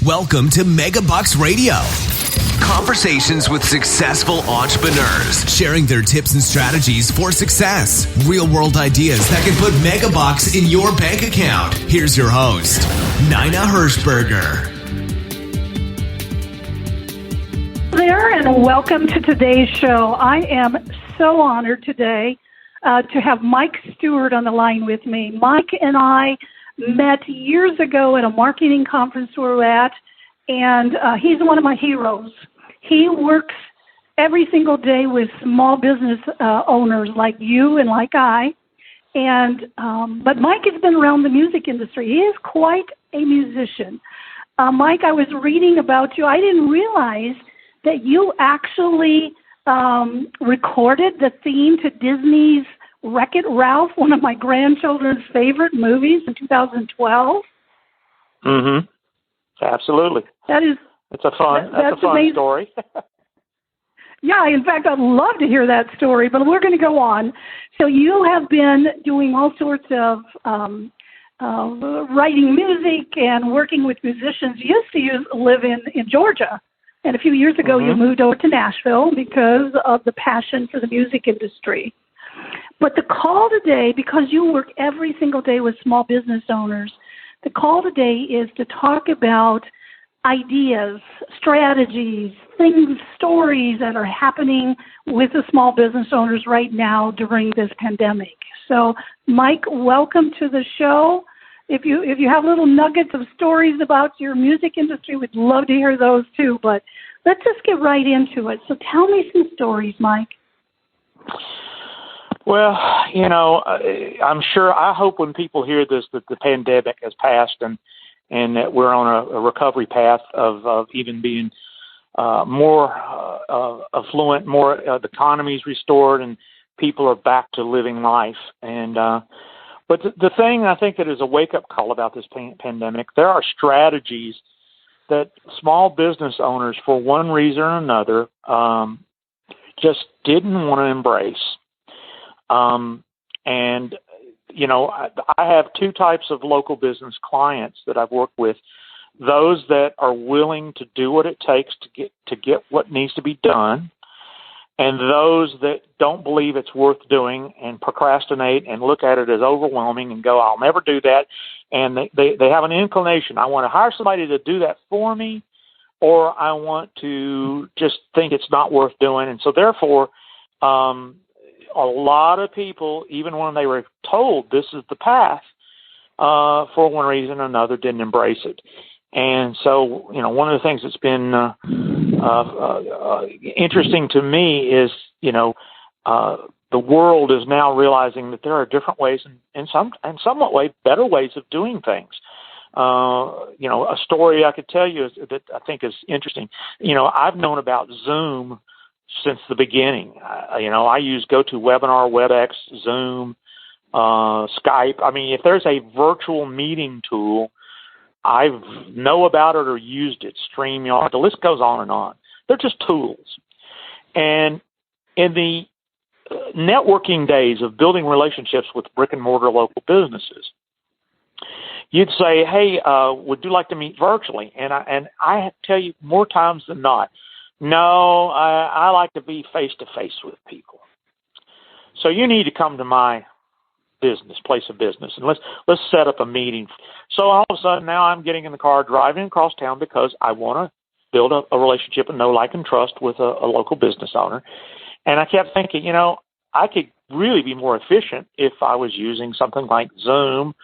Welcome to Megabucks Radio. Conversations with successful entrepreneurs, sharing their tips and strategies for success. Real-world ideas that can put Megabucks in your bank account. Here's your host, Nina Hirschberger. There, and welcome to today's show. I am so honored today to have Mike Stewart on the line with me. Mike and I met years ago at a marketing conference we were at, and he's one of my heroes. He works every single day with small business owners like you and like I. And but Mike has been around the music industry. He is quite a musician. Mike, I was reading about you. I didn't realize that you actually recorded the theme to Disney's Wreck-It Ralph, one of my grandchildren's favorite movies, in 2012. Mm-hmm. Absolutely. It's a fun story. Yeah, in fact, I'd love to hear that story, but we're going to go on. So you have been doing all sorts of writing music and working with musicians. You used to live in Georgia, and a few years ago you moved over to Nashville because of the passion for the music industry. But the call today, because you work every single day with small business owners, the call today is to talk about ideas, strategies, things, stories that are happening with the small business owners right now during this pandemic. So, Mike, welcome to the show. If you have little nuggets of stories about your music industry, we'd love to hear those too. But let's just get right into it. So tell me some stories, Mike. Well, I'm sure, I hope when people hear this that the pandemic has passed and that we're on a recovery path of even being more affluent, more the economy's restored, and people are back to living life. And but the thing I think that is a wake-up call about this pandemic, there are strategies that small business owners, for one reason or another, just didn't want to embrace. I have two types of local business clients that I've worked with. Those that are willing to do what it takes to get what needs to be done, and those that don't believe it's worth doing and procrastinate and look at it as overwhelming and go, I'll never do that. And they have an inclination. I want to hire somebody to do that for me, or I want to just think it's not worth doing. And so therefore, a lot of people, even when they were told this is the path, for one reason or another, didn't embrace it. And so, one of the things that's been interesting to me is, the world is now realizing that there are different ways and somewhat better ways of doing things. A story I could tell you that I think is interesting. I've known about Zoom since the beginning. I use GoToWebinar, WebEx, Zoom, Skype. I mean, if there's a virtual meeting tool, I know about it or used it, StreamYard. The list goes on and on. They're just tools. And in the networking days of building relationships with brick-and-mortar local businesses, you'd say, hey, would you like to meet virtually? And I tell you more times than not, no, I like to be face-to-face with people. So you need to come to my place of business, and let's set up a meeting. So all of a sudden now I'm getting in the car, driving across town because I want to build a relationship and know, like, and trust with a local business owner. And I kept thinking, I could really be more efficient if I was using something like Zoom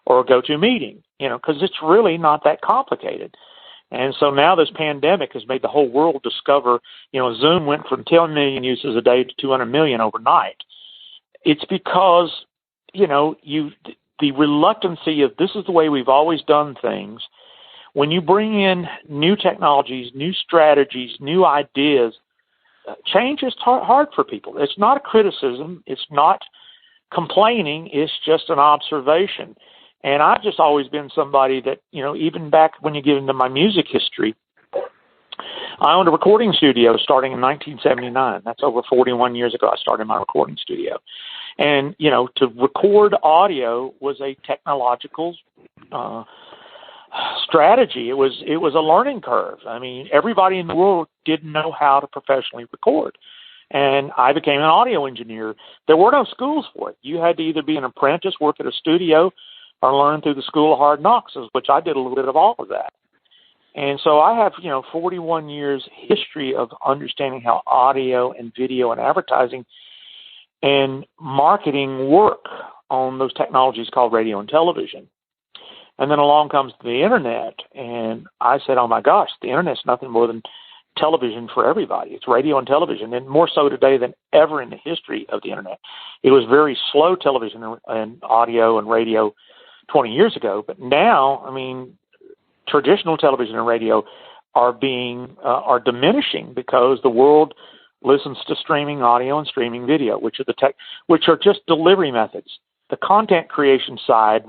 or GoToMeeting, because it's really not that complicated. And so now this pandemic has made the whole world discover, Zoom went from 10 million uses a day to 200 million overnight. It's because, the reluctancy of this is the way we've always done things. When you bring in new technologies, new strategies, new ideas, change is hard for people. It's not a criticism. It's not complaining. It's just an observation. And I've just always been somebody that, even back when you get into my music history, I owned a recording studio starting in 1979. That's over 41 years ago I started my recording studio. And, to record audio was a technological strategy. It was a learning curve. I mean, everybody in the world didn't know how to professionally record. And I became an audio engineer. There were no schools for it. You had to either be an apprentice, work at a studio, or learn through the School of Hard Knocks, which I did a little bit of all of that. And so I have, 41 years history of understanding how audio and video and advertising and marketing work on those technologies called radio and television. And then along comes the internet, and I said, oh my gosh, the internet's nothing more than television for everybody. It's radio and television, and more so today than ever in the history of the internet. It was very slow television and audio and radio 20 years ago, but now, I mean, traditional television and radio are diminishing because the world listens to streaming audio and streaming video, which are just delivery methods. The content creation side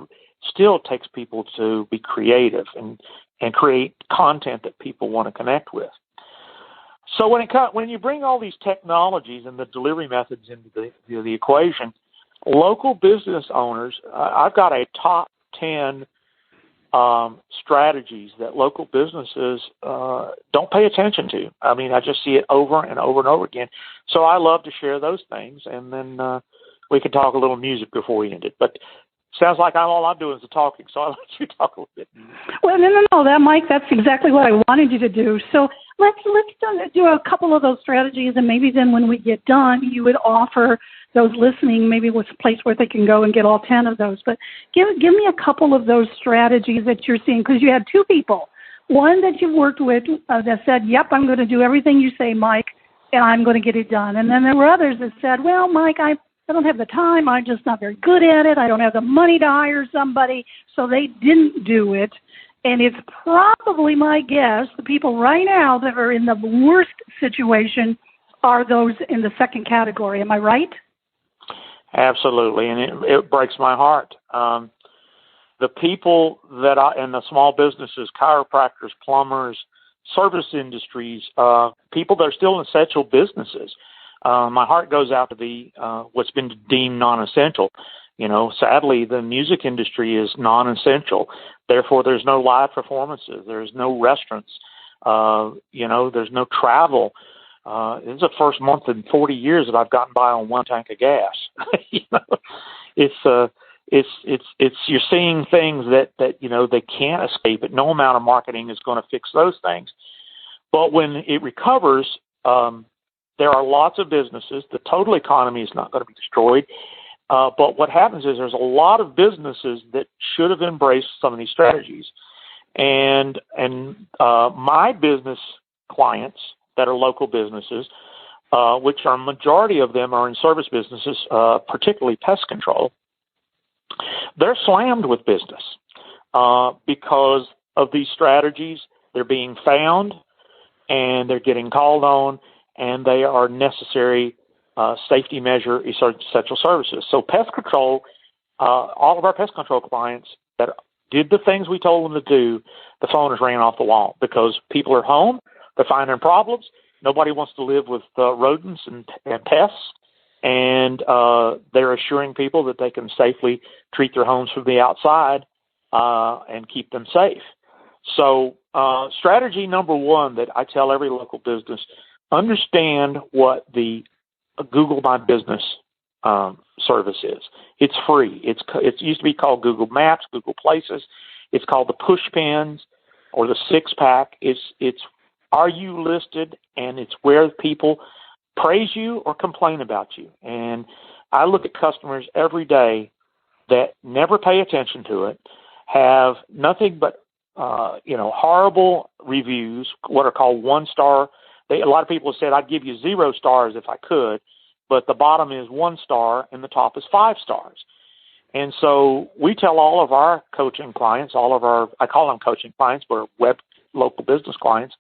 still takes people to be creative and create content that people want to connect with. So when you bring all these technologies and the delivery methods into the equation, local business owners, I've got a top 10 strategies that local businesses don't pay attention to. I mean, I just see it over and over and over again. So I love to share those things, and then we can talk a little music before we end it. But sounds like all I'm doing is the talking, so I'll let you talk a little bit. Well, no, Mike, that's exactly what I wanted you to do. So let's do a couple of those strategies, and maybe then when we get done, you would offer those listening maybe with a place where they can go and get all 10 of those. But give me a couple of those strategies that you're seeing, because you had two people. One that you've worked with that said, yep, I'm going to do everything you say, Mike, and I'm going to get it done. And then there were others that said, well, Mike, I don't have the time. I'm just not very good at it. I don't have the money to hire somebody. So they didn't do it. And it's probably my guess the people right now that are in the worst situation are those in the second category. Am I right? Absolutely. And it breaks my heart. The people that in the small businesses, chiropractors, plumbers, service industries, people that are still essential businesses. My heart goes out to the what's been deemed non-essential. Sadly, the music industry is non-essential. Therefore, there's no live performances. There's no restaurants. There's no travel. This is the first month in 40 years that I've gotten by on one tank of gas. It's you're seeing things that they can't escape it. No amount of marketing is going to fix those things. But when it recovers, there are lots of businesses. The total economy is not going to be destroyed. But what happens is there's a lot of businesses that should have embraced some of these strategies. And my business clients that are local businesses, which are majority of them are in service businesses, particularly pest control, they're slammed with business because of these strategies. They're being found and they're getting called on, and they are necessary safety measure essential services. So pest control, all of our pest control clients that did the things we told them to do, the phone is ringing off the wall because people are home, they're finding problems. Nobody wants to live with rodents and pests, and they're assuring people that they can safely treat their homes from the outside and keep them safe. So strategy number one that I tell every local business, understand what the Google My Business service is. It's free. It used to be called Google Maps, Google Places. It's called the push pins or the 6-pack. It's are you listed, and it's where people praise you or complain about you. And I look at customers every day that never pay attention to it, have nothing but horrible reviews, what are called 1-star. A lot of people have said, I'd give you 0 stars if I could, but the bottom is 1 star and the top is 5 stars. And so we tell all of our coaching clients, I call them coaching clients, but web local business clients,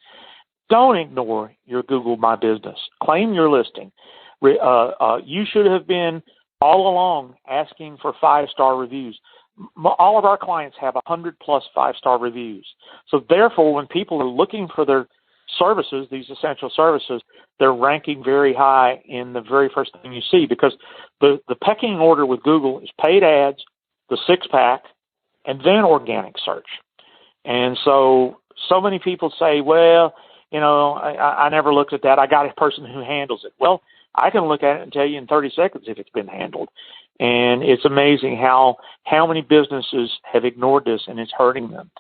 don't ignore your Google My Business. Claim your listing. You should have been all along asking for 5-star reviews. All of our clients have 100+ 5-star reviews. So therefore, when people are looking for their services, these essential services, they're ranking very high in the very first thing you see, because the pecking order with Google is paid ads, the 6-pack, and then organic search. And so many people say, well, I never looked at that. I got a person who handles it. Well, I can look at it and tell you in 30 seconds if it's been handled. And it's amazing how many businesses have ignored this, and it's hurting them.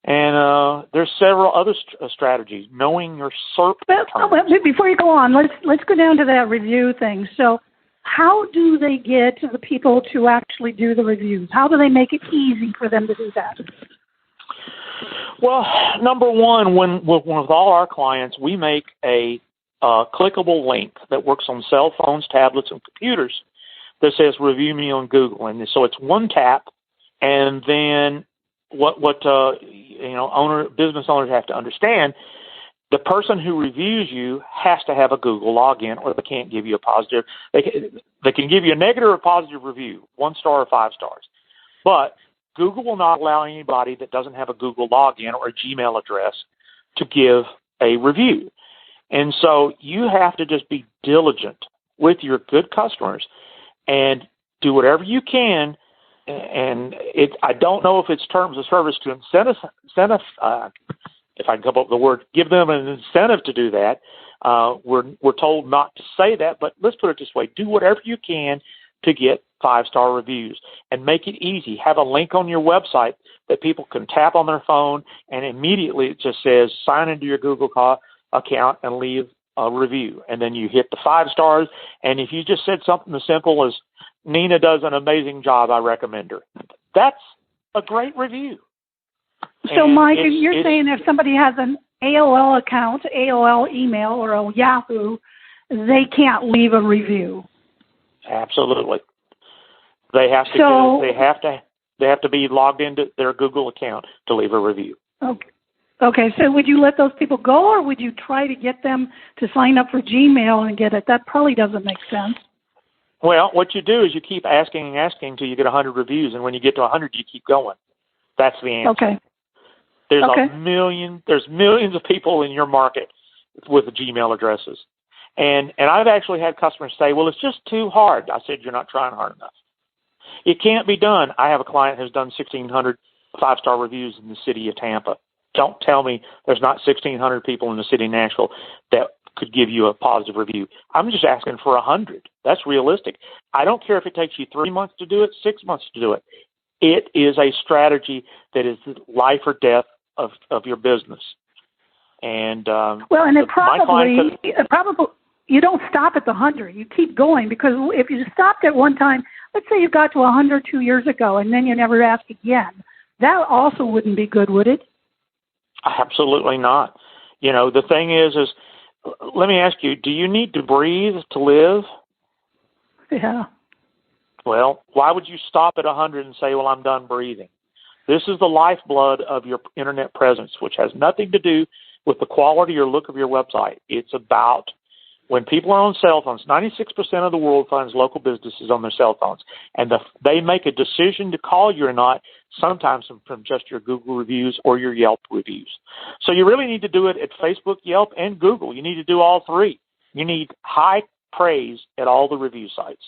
And there's several other strategies. Knowing your SERP terms. Before you go on, let's go down to that review thing. So how do they get the people to actually do the reviews? How do they make it easy for them to do that? Well, number one, with all our clients, we make a clickable link that works on cell phones, tablets, and computers that says "Review me on Google," and so it's one tap, and then business owners have to understand: the person who reviews you has to have a Google login, or they can't give you a positive. They can give you a negative or positive review, 1 star or 5 stars, but Google will not allow anybody that doesn't have a Google login or a Gmail address to give a review. And so you have to just be diligent with your good customers and do whatever you can. And I don't know if it's terms of service to incentive, if I can come up with the word, give them an incentive to do that. We're told not to say that, but let's put it this way: do whatever you can to get 5-star reviews, and make it easy. Have a link on your website that people can tap on their phone, and immediately it just says sign into your Google account and leave a review. And then you hit the 5 stars. And if you just said something as simple as "Nina does an amazing job, I recommend her," that's a great review. So, and Mike, you're saying if somebody has an AOL account, AOL email, or a Yahoo, they can't leave a review. Absolutely. They have to. They have to be logged into their Google account to leave a review. Okay. So would you let those people go, or would you try to get them to sign up for Gmail and get it? That probably doesn't make sense. Well, what you do is you keep asking and asking until you get 100 reviews, and when you get to 100, you keep going. That's the answer. Okay. There's millions of people in your market with the Gmail addresses. And I've actually had customers say, well, it's just too hard. I said, you're not trying hard enough. It can't be done. I have a client who's done 1,600 5-star reviews in the city of Tampa. Don't tell me there's not 1,600 people in the city of Nashville that could give you a positive review. I'm just asking for 100. That's realistic. I don't care if it takes you 3 months to do it, 6 months to do it. It is a strategy that is life or death of your business. And it probably you don't stop at the 100. You keep going, because if you stopped at one time, let's say you got to 100 2 years ago, and then you never asked again, that also wouldn't be good, would it? Absolutely not. The thing is, let me ask you, do you need to breathe to live? Yeah. Well, why would you stop at 100 and say, well, I'm done breathing? This is the lifeblood of your internet presence, which has nothing to do with the quality or look of your website. It's about when people are on cell phones. 96% of the world finds local businesses on their cell phones, and they make a decision to call you or not, sometimes from just your Google reviews or your Yelp reviews. So you really need to do it at Facebook, Yelp, and Google. You need to do all three. You need high praise at all the review sites.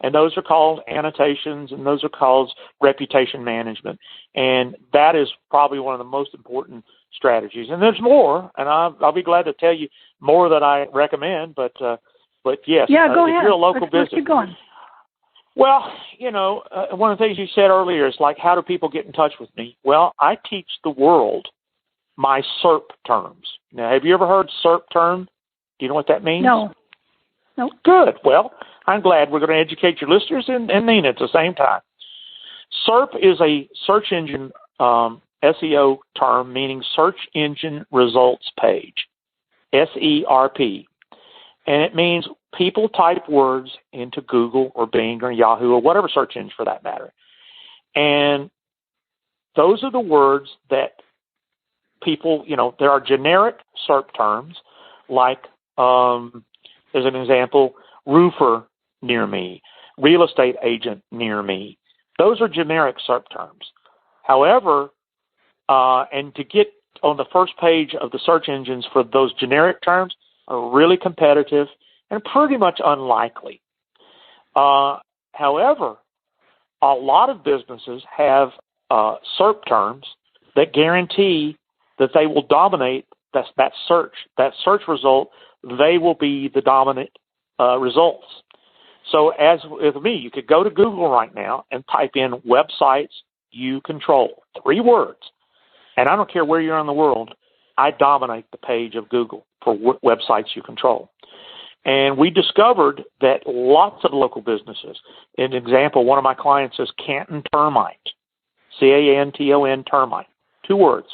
And those are called annotations, and those are called reputation management. And that is probably one of the most important strategies. And there's more, and I'll be glad to tell you more that I recommend. But yes, go ahead. If you're a local business, let's keep going. Well, one of the things you said earlier is like, how do people get in touch with me? Well, I teach the world my SERP terms. Now, have you ever heard SERP term? Do you know what that means? No. Good. Well, I'm glad. We're going to educate your listeners and Nina at the same time. SERP is a search engine SEO term meaning search engine results page, SERP. And it means people type words into Google or Bing or Yahoo or whatever search engine for that matter. And those are the words that people, there are generic SERP terms like, as an example, roofer near me, real estate agent near me. Those are generic SERP terms. However, and to get on the first page of the search engines for those generic terms are really competitive and pretty much unlikely. However, a lot of businesses have SERP terms that guarantee that they will dominate that search result. They will be the dominant results. So as with me, you could go to Google right now and type in websites you control, 3 words. And I don't care where you're in the world, I dominate the page of Google for websites you control. And we discovered that lots of local businesses, an example, one of my clients is Canton Termite, Canton Termite, 2 words.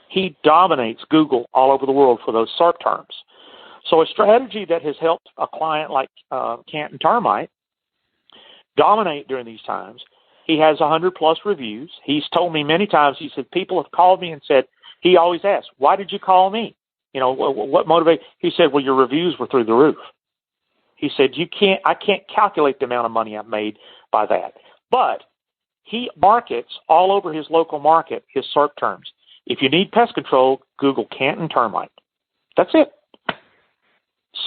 He dominates Google all over the world for those SERP terms. So a strategy that has helped a client like Canton Termite dominate during these times, he has 100-plus reviews. He's told me many times, he said, people have called me and said, he always asks, why did you call me? You know, what motivated? He said, well, your reviews were through the roof. He said, I can't calculate the amount of money I've made by that. But he markets all over his local market his SERP terms. If you need pest control, Google Canton Termite. That's it.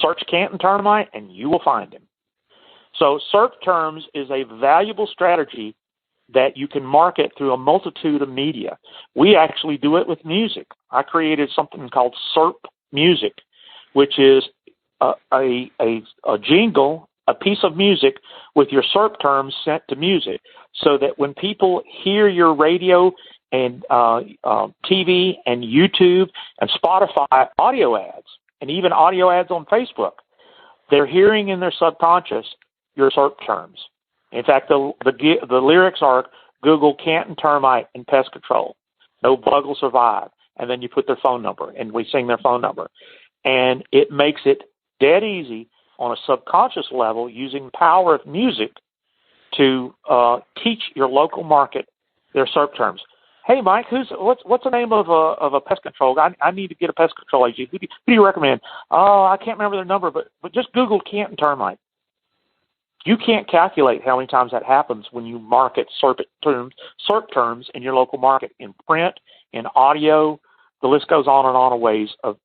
Search Canton Termite and you will find him. So SERP terms is a valuable strategy that you can market through a multitude of media. We actually do it with music. I created something called SERP Music, which is a jingle, a piece of music with your SERP terms sent to music, so that when people hear your radio and TV and YouTube and Spotify audio ads, and even audio ads on Facebook, they're hearing in their subconscious your SERP terms. In fact, the lyrics are Google Canton Termite and pest control. No bug will survive. And then you put their phone number, and we sing their phone number. And it makes it dead easy on a subconscious level, using the power of music to teach your local market their SERP terms. Hey, Mike, what's the name of a pest control? I need to get a pest control agent. Who do you recommend? Oh, I can't remember their number, but just Google Canton Termite. You can't calculate how many times that happens when you market SERP terms in your local market, in print, in audio. The list goes on and on of ways of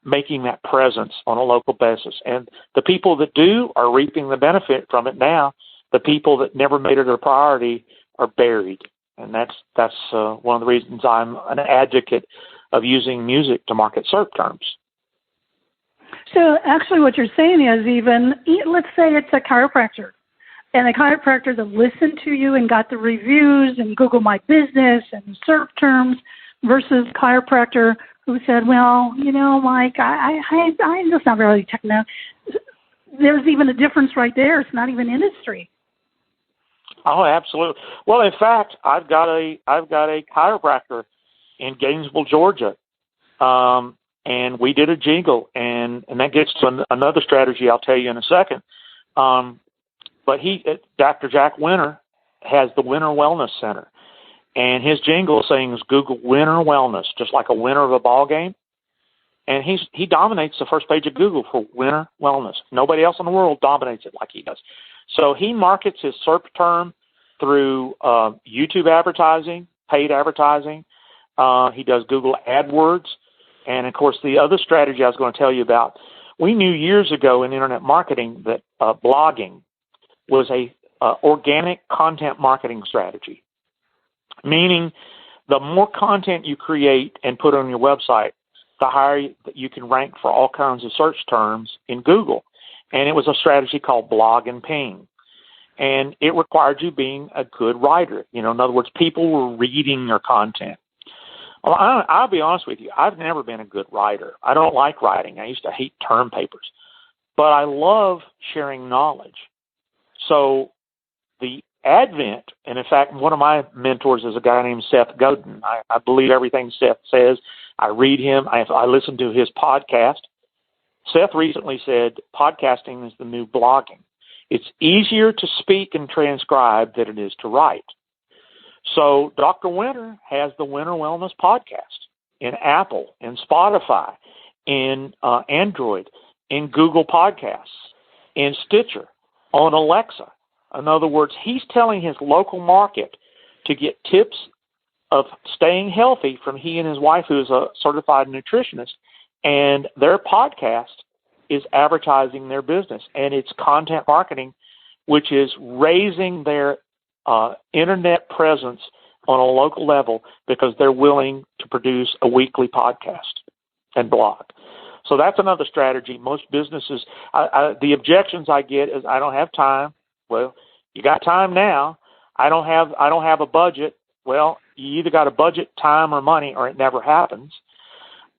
making that presence on a local basis. And the people that do are reaping the benefit from it now. The people that never made it a priority are buried. And that's one of the reasons I'm an advocate of using music to market SERP terms. So actually what you're saying is, even let's say it's a chiropractor, and a chiropractor that listened to you and got the reviews and Google My Business and SERP terms, versus chiropractor who said, well, you know, Mike, I'm just not really technical. There's even a difference right there. It's not even industry. Oh, absolutely. Well, in fact, I've got a chiropractor in Gainesville, Georgia, and we did a jingle, and that gets to another strategy I'll tell you in a second. But Dr. Jack Winter has the Winter Wellness Center, and his jingle sings Google Winter Wellness, just like a winner of a ball game. And he dominates the first page of Google for Winter Wellness. Nobody else in the world dominates it like he does. So he markets his SERP term through YouTube advertising, paid advertising. He does Google AdWords. And, of course, the other strategy I was going to tell you about, we knew years ago in internet marketing that blogging was a organic content marketing strategy, meaning the more content you create and put on your website, the higher you can rank for all kinds of search terms in Google. And it was a strategy called blog and ping. And it required you being a good writer. You know, in other words, people were reading your content. Well, I'll be honest with you. I've never been a good writer. I don't like writing. I used to hate term papers. But I love sharing knowledge. So the advent, and in fact, one of my mentors is a guy named Seth Godin. I believe everything Seth says. I read him. I listen to his podcast. Seth recently said podcasting is the new blogging. It's easier to speak and transcribe than it is to write. So Dr. Winter has the Winter Wellness Podcast in Apple, in Spotify, in Android, in Google Podcasts, in Stitcher, on Alexa. In other words, he's telling his local market to get tips of staying healthy from he and his wife, who is a certified nutritionist, and their podcast is advertising their business. And it's content marketing, which is raising their internet presence on a local level because they're willing to produce a weekly podcast and blog. So that's another strategy. Most businesses, the objections I get is I don't have time. Well, you got time now. I don't have a budget. Well, you either got a budget, time, or money, or it never happens.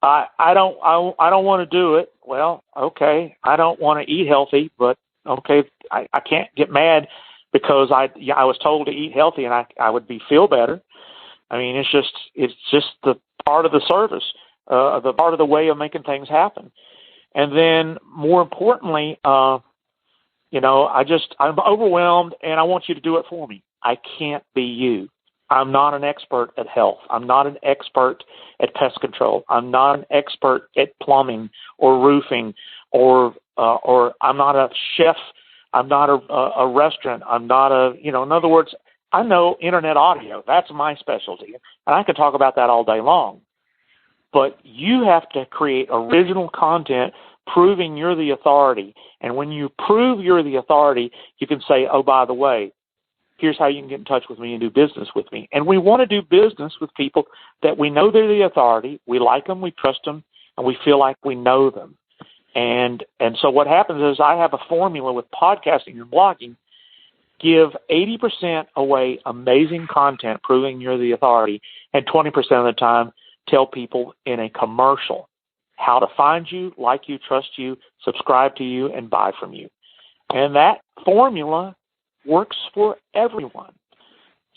I don't want to do it. Well, okay. I don't want to eat healthy, but okay, I can't get mad because I was told to eat healthy and I would feel better. I mean, it's just the part of the service, the part of the way of making things happen. And then more importantly, I'm overwhelmed and I want you to do it for me. I can't be you. I'm not an expert at health. I'm not an expert at pest control. I'm not an expert at plumbing or roofing or I'm not a chef. I'm not a restaurant. I'm not in other words, I know internet audio. That's my specialty. And I could talk about that all day long. But you have to create original content proving you're the authority. And when you prove you're the authority, you can say, oh, by the way, here's how you can get in touch with me and do business with me. And we want to do business with people that we know they're the authority. We like them, we trust them, and we feel like we know them. And so what happens is I have a formula with podcasting and blogging. Give 80% away amazing content proving you're the authority, and 20% of the time tell people in a commercial how to find you, like you, trust you, subscribe to you, and buy from you. And that formula works for everyone.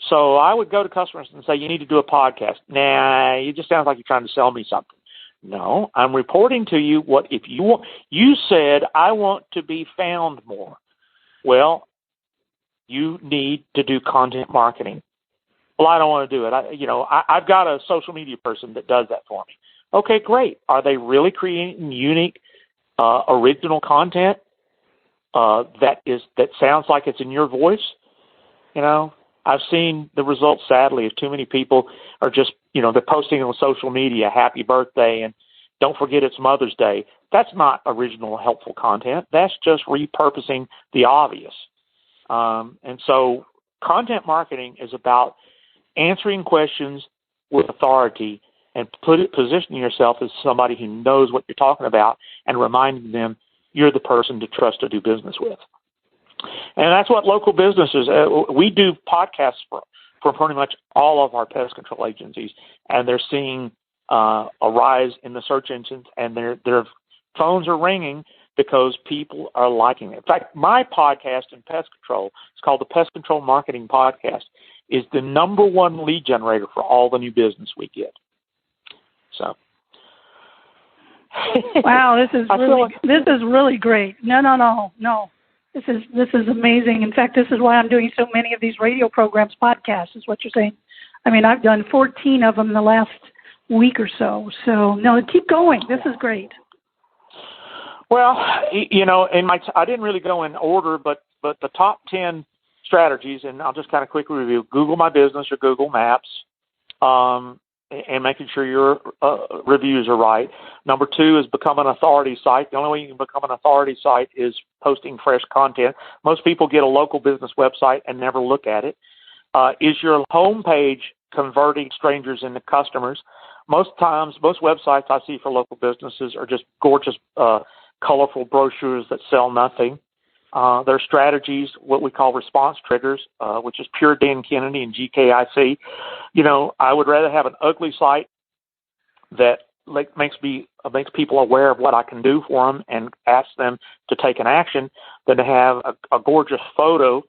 So I would go to customers and say, you need to do a podcast. Nah, it just sounds like you're trying to sell me something. No, I'm reporting to you what if you want. You said, I want to be found more. Well, you need to do content marketing. Well, I don't want to do it. I've got a social media person that does that for me. Okay, great. Are they really creating unique, original content that sounds like it's in your voice? I've seen the results, sadly, of too many people are just, they're posting on social media, happy birthday, and don't forget it's Mother's Day. That's not original, helpful content. That's just repurposing the obvious. And so content marketing is about answering questions with authority and positioning yourself as somebody who knows what you're talking about and reminding them you're the person to trust to do business with. And that's what local businesses, we do podcasts for pretty much all of our pest control agencies, and they're seeing a rise in the search engines, and their phones are ringing because people are liking it. In fact, my podcast in pest control, it's called the Pest Control Marketing Podcast, is the number one lead generator for all the new business we get. So. Wow, this is really great. No. This is amazing. In fact, this is why I'm doing so many of these radio programs, podcasts, is what you're saying. I mean, I've done 14 of them in the last week or so. So, no, keep going. This is great. Well, I didn't really go in order, but the top 10 strategies, and I'll just kind of quickly review: Google My Business or Google Maps, and making sure your reviews are right. Number 2 is become an authority site. The only way you can become an authority site is posting fresh content. Most people get a local business website and never look at it. Is your homepage converting strangers into customers? Most times, most websites I see for local businesses are just gorgeous, colorful brochures that sell nothing. There are strategies, what we call response triggers, which is pure Dan Kennedy and GKIC. I would rather have an ugly site that makes people aware of what I can do for them and ask them to take an action than to have a gorgeous photo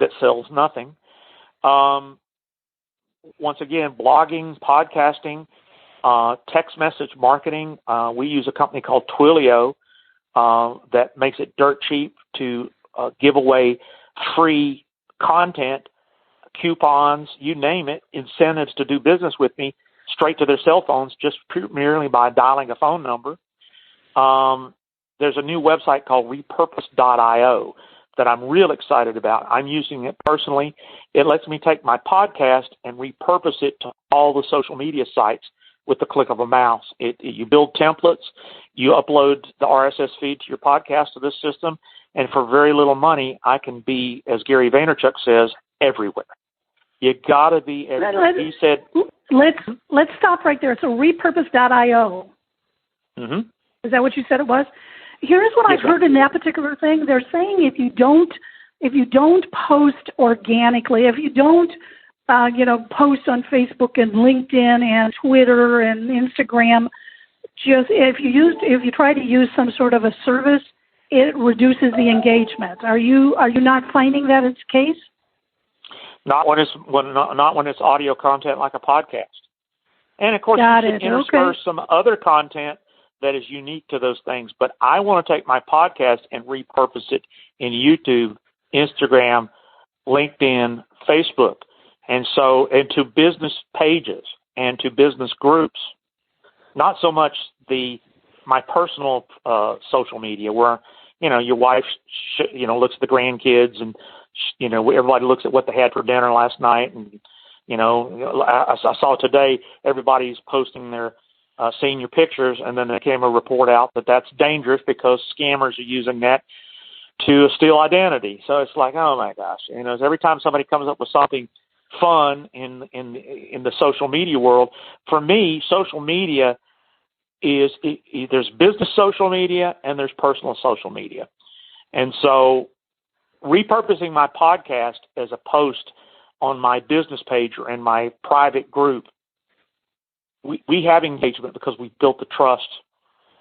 that sells nothing. Once again, blogging, podcasting, text message marketing. We use a company called Twilio that makes it dirt cheap to give away free content, coupons, you name it, incentives to do business with me straight to their cell phones just merely by dialing a phone number. There's a new website called repurpose.io that I'm real excited about. I'm using it personally. It lets me take my podcast and repurpose it to all the social media sites with the click of a mouse. You build templates, you upload the RSS feed to your podcast to this system, and for very little money, I can be, as Gary Vaynerchuk says, everywhere. You got to be, as he said. Let's stop right there. So repurpose.io. Mm-hmm. Is that what you said it was? Here's what I've heard in that particular thing. They're saying if you don't post organically, if you don't post on Facebook and LinkedIn and Twitter and Instagram, just if you try to use some sort of a service, it reduces the engagement. Are you not finding that is the case? Not when it's audio content like a podcast. And of course, you should intersperse some other content that is unique to those things. But I want to take my podcast and repurpose it in YouTube, Instagram, LinkedIn, Facebook, and to business pages and to business groups. Not so much my personal social media where your wife looks at the grandkids and everybody looks at what they had for dinner last night, and I saw today everybody's posting their senior pictures, and then there came a report out that that's dangerous because scammers are using that to steal identity. So it's like, oh my gosh, every time somebody comes up with something fun in the social media world, for me, social media is there's business social media and there's personal social media, and so repurposing my podcast as a post on my business page or in my private group, we have engagement because we've built the trust.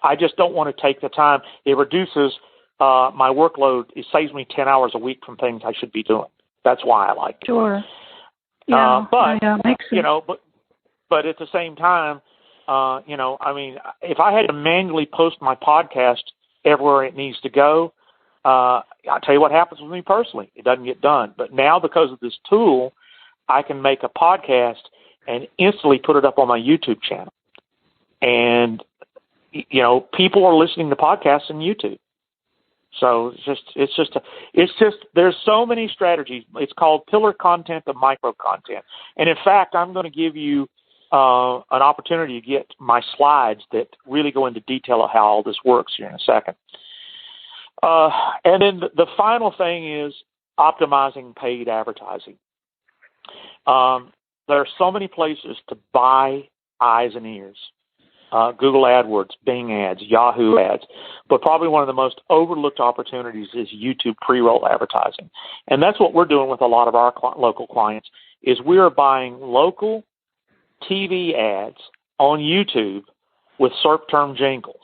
I just don't want to take the time. It reduces my workload. It saves me 10 hours a week from things I should be doing. That's why I like it. Sure. Yeah. Makes sense. But at the same time, if I had to manually post my podcast everywhere it needs to go, I'll tell you what happens with me personally. It doesn't get done. But now, because of this tool, I can make a podcast and instantly put it up on my YouTube channel. And, people are listening to podcasts on YouTube. So it's just there's so many strategies. It's called pillar content and micro content. And in fact, I'm going to give you an opportunity to get my slides that really go into detail of how all this works here in a second. And then the final thing is optimizing paid advertising. There are so many places to buy eyes and ears. Google AdWords, Bing ads, Yahoo ads. But probably one of the most overlooked opportunities is YouTube pre-roll advertising. And that's what we're doing with a lot of our local clients is we are buying local TV ads on YouTube with SERP term jingles.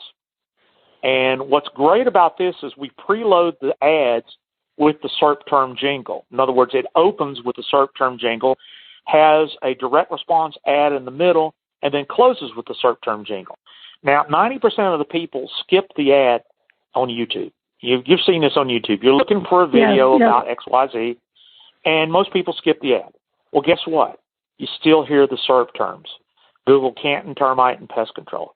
And what's great about this is we preload the ads with the SERP term jingle. In other words, it opens with the SERP term jingle, has a direct response ad in the middle, and then closes with the SERP term jingle. Now, 90% of the people skip the ad on YouTube. You've seen this on YouTube. You're looking for a video about XYZ, and most people skip the ad. Well, guess what? You still hear the SERP terms: Google, Canton, termite, and pest control.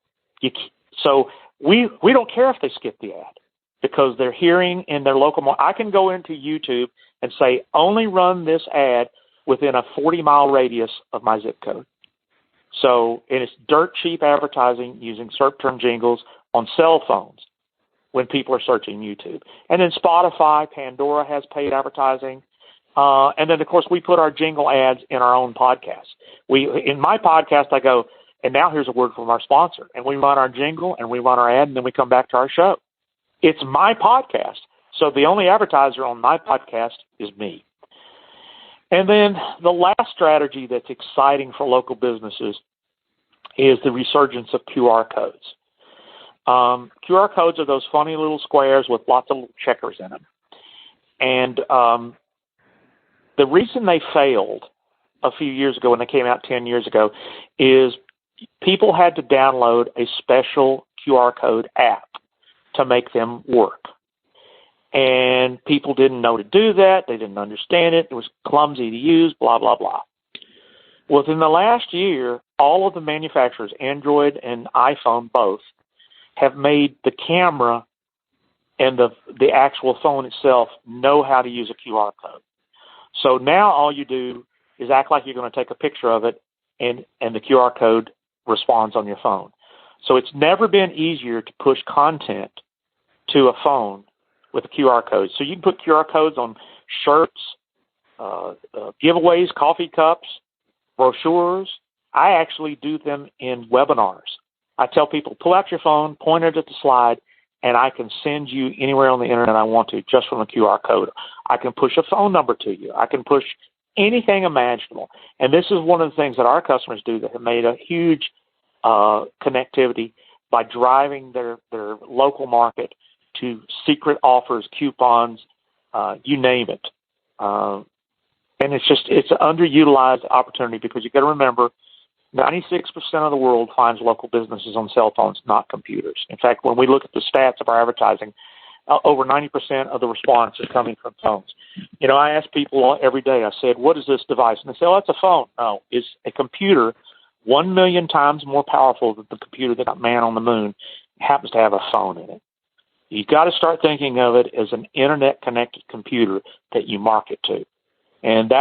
So we don't care if they skip the ad because they're hearing in their local market. I can go into YouTube and say, only run this ad within a 40-mile radius of my zip code. So it's dirt cheap advertising using SERP term jingles on cell phones when people are searching YouTube. And then Spotify, Pandora has paid advertising. And then, of course, we put our jingle ads in our own podcast. In my podcast, I go, and now here's a word from our sponsor. And we run our jingle and we run our ad, and then we come back to our show. It's my podcast. So the only advertiser on my podcast is me. And then the last strategy that's exciting for local businesses is the resurgence of QR codes. QR codes are those funny little squares with lots of little checkers in them. And the reason they failed a few years ago when they came out 10 years ago is people had to download a special QR code app to make them work. And people didn't know to do that. They didn't understand it. It was clumsy to use, blah, blah, blah. Within the last year, all of the manufacturers, Android and iPhone both, have made the camera and the actual phone itself know how to use a QR code. So now all you do is act like you're going to take a picture of it, and the QR code responds on your phone. So it's never been easier to push content to a phone with a QR code. So you can put QR codes on shirts, giveaways, coffee cups, brochures. I actually do them in webinars. I tell people, pull out your phone, point it at the slide, and I can send you anywhere on the internet I want to just from a QR code. I can push a phone number to you. I can push anything imaginable. And this is one of the things that our customers do that have made a huge connectivity by driving their local market to secret offers, coupons, you name it. And it's an underutilized opportunity because you got to remember, 96% of the world finds local businesses on cell phones, not computers. In fact, when we look at the stats of our advertising, over 90% of the response is coming from phones. You know, I ask people every day, I said, what is this device? And they say, oh, it's a phone. No, it's a computer 1 million times more powerful than the computer that got man on the moon. It happens to have a phone in it. You've got to start thinking of it as an internet-connected computer that you market to. And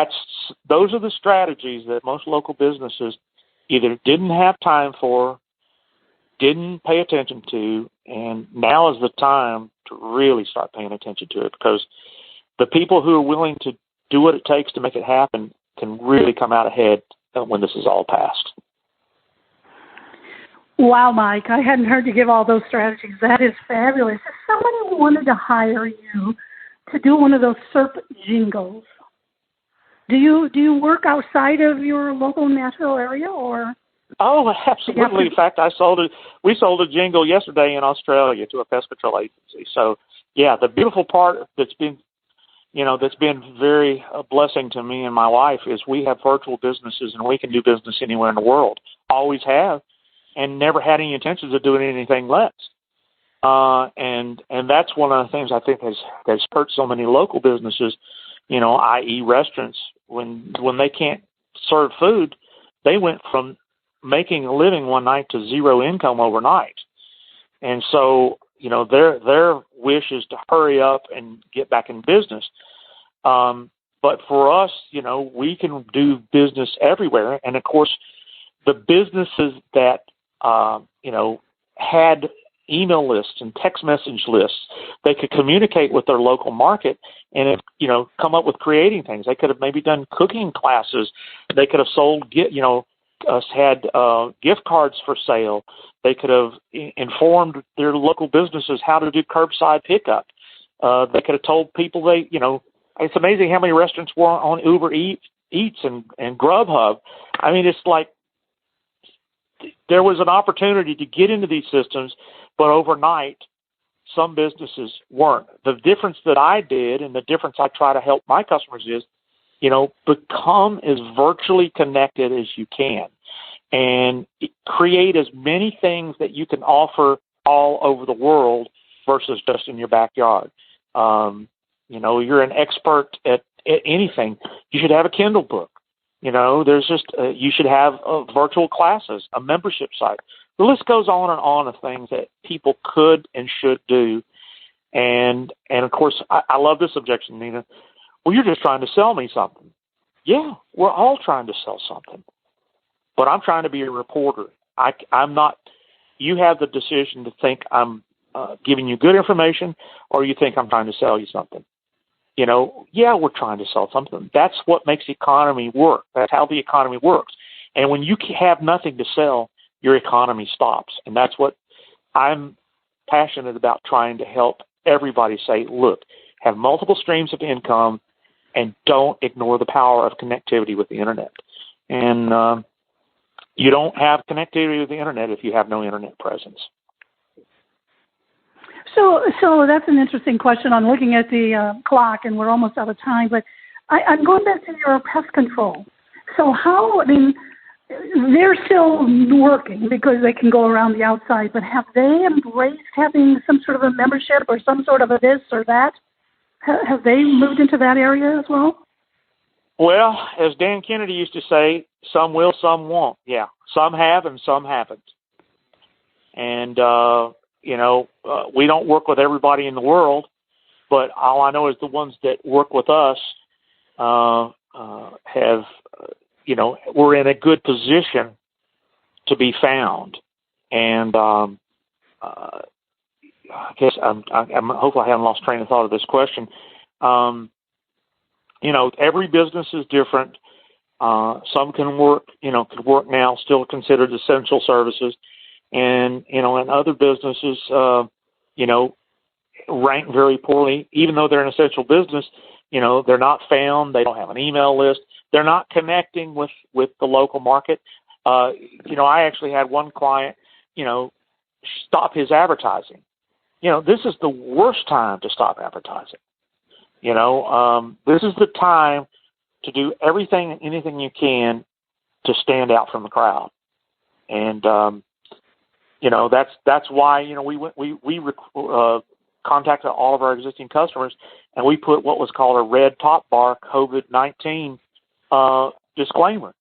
those are the strategies that most local businesses either didn't have time for, didn't pay attention to, and now is the time to really start paying attention to it, because the people who are willing to do what it takes to make it happen can really come out ahead when this is all passed. Wow, Mike, I hadn't heard you give all those strategies. That is fabulous. If somebody wanted to hire you to do one of those SERP jingles, do you work outside of your local Nashville area, or? Oh, absolutely. In fact, we sold a jingle yesterday in Australia to a pest control agency. So, yeah, the beautiful part that's been very a blessing to me and my wife is we have virtual businesses and we can do business anywhere in the world. Always have, and never had any intentions of doing anything less. And that's one of the things I think has hurt so many local businesses, i.e. restaurants. When they can't serve food, they went from making a living one night to zero income overnight. And so, their wish is to hurry up and get back in business. But for us, we can do business everywhere. And of course, the businesses that, had email lists and text message lists, they could communicate with their local market and, come up with creating things. They could have maybe done cooking classes. They could have sold, had gift cards for sale. They could have informed their local businesses how to do curbside pickup. They could have told people it's amazing how many restaurants were on Uber Eats and Grubhub. I mean, it's like there was an opportunity to get into these systems, but overnight, some businesses weren't. The difference that I did and the difference I try to help my customers is, become as virtually connected as you can and create as many things that you can offer all over the world versus just in your backyard. You're an expert at anything. You should have a Kindle book. You should have virtual classes, a membership site. The list goes on and on of things that people could and should do. And of course, I love this objection, Nina. Well, you're just trying to sell me something. Yeah, we're all trying to sell something. But I'm trying to be a reporter. I'm not. You have the decision to think I'm giving you good information or you think I'm trying to sell you something. We're trying to sell something. That's what makes the economy work. That's how the economy works. And when you have nothing to sell, your economy stops. And that's what I'm passionate about, trying to help everybody say, look, have multiple streams of income and don't ignore the power of connectivity with the internet. And you don't have connectivity with the internet if you have no internet presence. So that's an interesting question. I'm looking at the clock, and we're almost out of time. But I'm going back to your pest control. So they're still working because they can go around the outside, but have they embraced having some sort of a membership or some sort of a this or that? Have they moved into that area as well? Well, as Dan Kennedy used to say, some will, some won't. Yeah, some have and some haven't. And, we don't work with everybody in the world, but all I know is the ones that work with us have, we're in a good position to be found. And I guess I'm hopefully I haven't lost train of thought of this question. every business is different. Some can work, could work now, still considered essential services. And, and other businesses, rank very poorly, even though they're an essential business. They're not found. They don't have an email list. They're not connecting with the local market. I actually had one client, stop his advertising. This is the worst time to stop advertising. This is the time to do everything and anything you can to stand out from the crowd. And, that's why, we contacted all of our existing customers, and we put what was called a red top bar COVID-19 disclaimer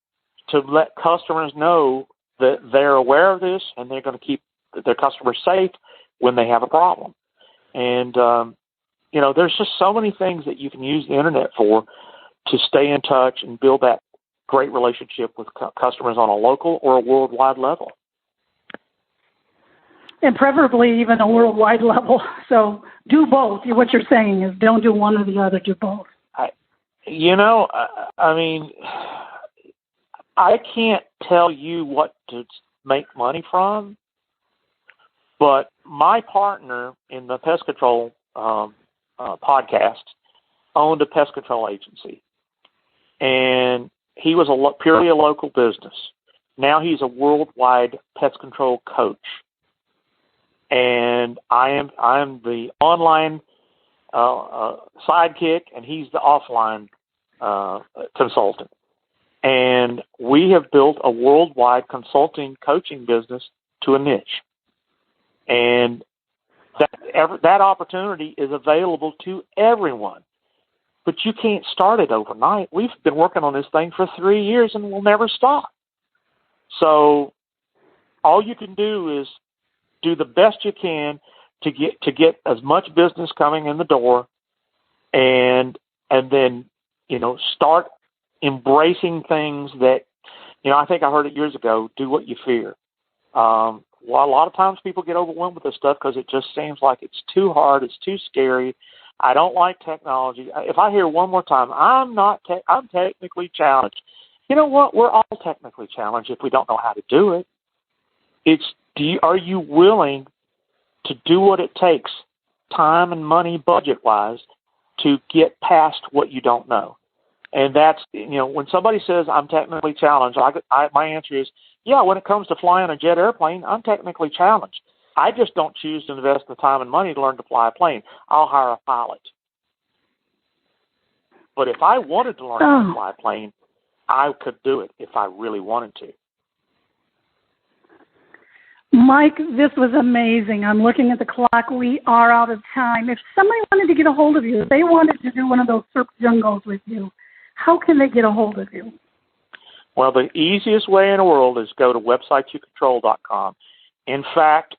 to let customers know that they're aware of this and they're going to keep their customers safe when they have a problem. And, there's just so many things that you can use the internet for to stay in touch and build that great relationship with customers on a local or a worldwide level. And preferably even a worldwide level. So do both. What you're saying is don't do one or the other, do both. I can't tell you what to make money from, but my partner in the pest control podcast owned a pest control agency, and he was purely a local business. Now he's a worldwide pest control coach, and I am the online sidekick, and he's the offline consultant. And we have built a worldwide consulting coaching business to a niche. And that opportunity is available to everyone. But you can't start it overnight. We've been working on this thing for 3 years and we'll never stop. So all you can do is do the best you can to get as much business coming in the door, and then, start embracing things that, I think I heard it years ago, do what you fear. Well, a lot of times people get overwhelmed with this stuff because it just seems like it's too hard, it's too scary. I don't like technology. If I hear one more time, I'm technically challenged. You know what? We're all technically challenged if we don't know how to do it. Are you willing to do what it takes, time and money, budget-wise, to get past what you don't know? And that's, when somebody says I'm technically challenged, my answer is, yeah, when it comes to flying a jet airplane, I'm technically challenged. I just don't choose to invest the time and money to learn to fly a plane. I'll hire a pilot. But if I wanted to learn how to fly a plane, I could do it if I really wanted to. Mike, this was amazing. I'm looking at the clock. We are out of time. If somebody wanted to get a hold of you, if they wanted to do one of those surf jungles with you, how can they get a hold of you? Well, the easiest way in the world is go to websiteyoucontrol.com. In fact,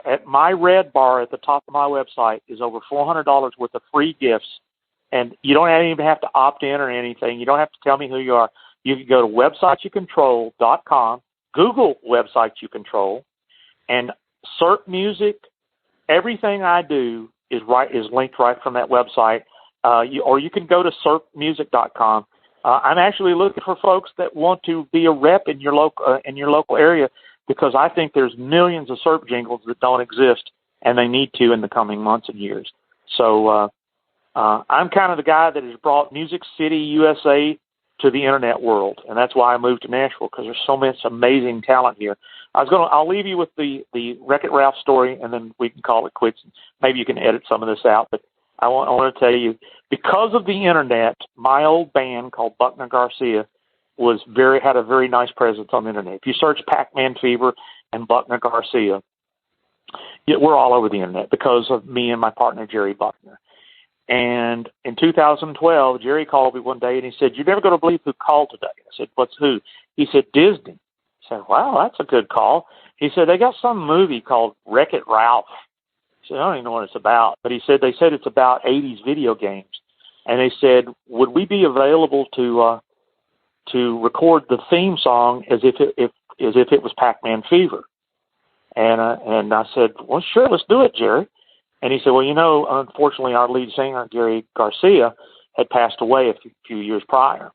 at my red bar at the top of my website is over $400 worth of free gifts, and you don't even have to opt in or anything. You don't have to tell me who you are. You can go to websiteyoucontrol.com, Google Website You Control, and SERP music. Everything I do is linked right from that website. Or you can go to serpmusic.com. I'm actually looking for folks that want to be a rep in your local area, because I think there's millions of SERP jingles that don't exist, and they need to in the coming months and years. So I'm kind of the guy that has brought Music City, USA to the internet world, and that's why I moved to Nashville, because there's so much amazing talent here. I'll leave you with the Wreck-It Ralph story, and then we can call it quits. Maybe you can edit some of this out, but I want to tell you, because of the internet, my old band called Buckner Garcia had a very nice presence on the internet. If you search Pac-Man Fever and Buckner Garcia, we're all over the internet because of me and my partner, Jerry Buckner. And in 2012, Jerry called me one day and he said, "You're never going to believe who called today." I said, "What's who?" He said, "Disney." I said, "Wow, that's a good call." He said, "They got some movie called Wreck-It Ralph." I said, "I don't even know what it's about." But they said it's about 80s video games. And they said, "Would we be available to record the theme song as if it was Pac-Man Fever?" And I said, "Well, sure, let's do it, Jerry." And he said, "Well, unfortunately, our lead singer, Gary Garcia, had passed away a few years prior.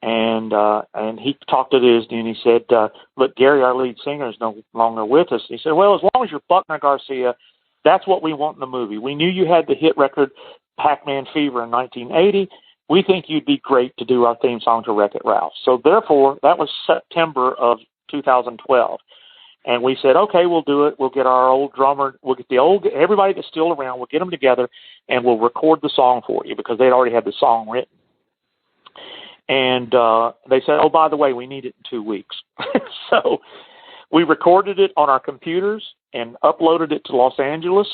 And he talked to Disney and he said, look, Gary, our lead singer, is no longer with us. He said, well, as long as you're Buckner Garcia, that's what we want in the movie. We knew you had the hit record Pac-Man Fever in 1980. We think you'd be great to do our theme song to Wreck-It Ralph. So therefore, that was September of 2012. And we said, okay, we'll do it. We'll get our old drummer. We'll get everybody that's still around. We'll get them together and we'll record the song for you, because they'd already had the song written. And they said, oh, by the way, we need it in 2 weeks. So we recorded it on our computers and uploaded it to Los Angeles.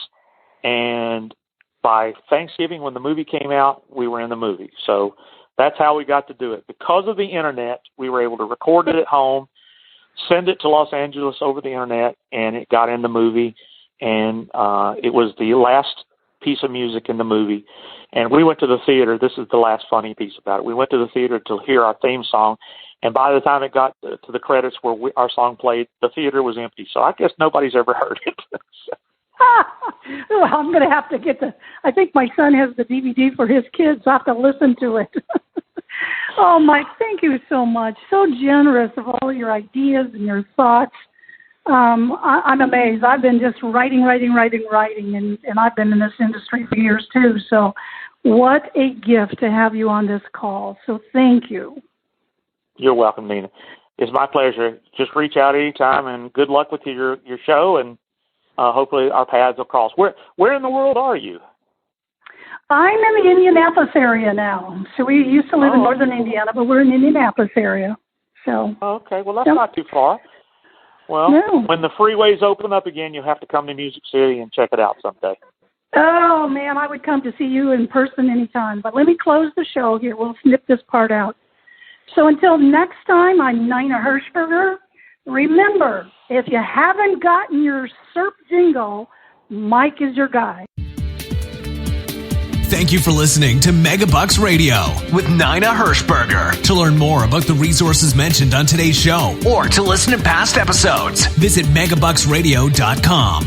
And by Thanksgiving, when the movie came out, we were in the movie. So that's how we got to do it. Because of the internet, we were able to record it at home, send it to Los Angeles over the internet, and it got in the movie. And it was the last piece of music in the movie. And we went to the theater. This is the last funny piece about it. We went to the theater to hear our theme song. And by the time it got to the credits where our song played, the theater was empty. So I guess nobody's ever heard it. Well, I'm going to have to get I think my son has the DVD for his kids. I'll have to listen to it. Oh, Mike, thank you so much. So generous of all your ideas and your thoughts. I'm amazed. I've been just writing, and I've been in this industry for years too. So what a gift to have you on this call. So thank you. You're welcome, Nina. It's my pleasure. Just reach out anytime, and good luck with your show, and hopefully our paths will cross. Where in the world are you? I'm in the Indianapolis area now. So we used to live in northern Indiana, but we're in the Indianapolis area. So okay, well, that's not too far. Well, when the freeways open up again, you'll have to come to Music City and check it out someday. Oh, man, I would come to see you in person anytime. But let me close the show here. We'll snip this part out. So until next time, I'm Nina Hirschberger. Remember, if you haven't gotten your SERP jingle, Mike is your guy. Thank you for listening to Megabucks Radio with Nina Hirschberger. To learn more about the resources mentioned on today's show or to listen to past episodes, visit megabucksradio.com.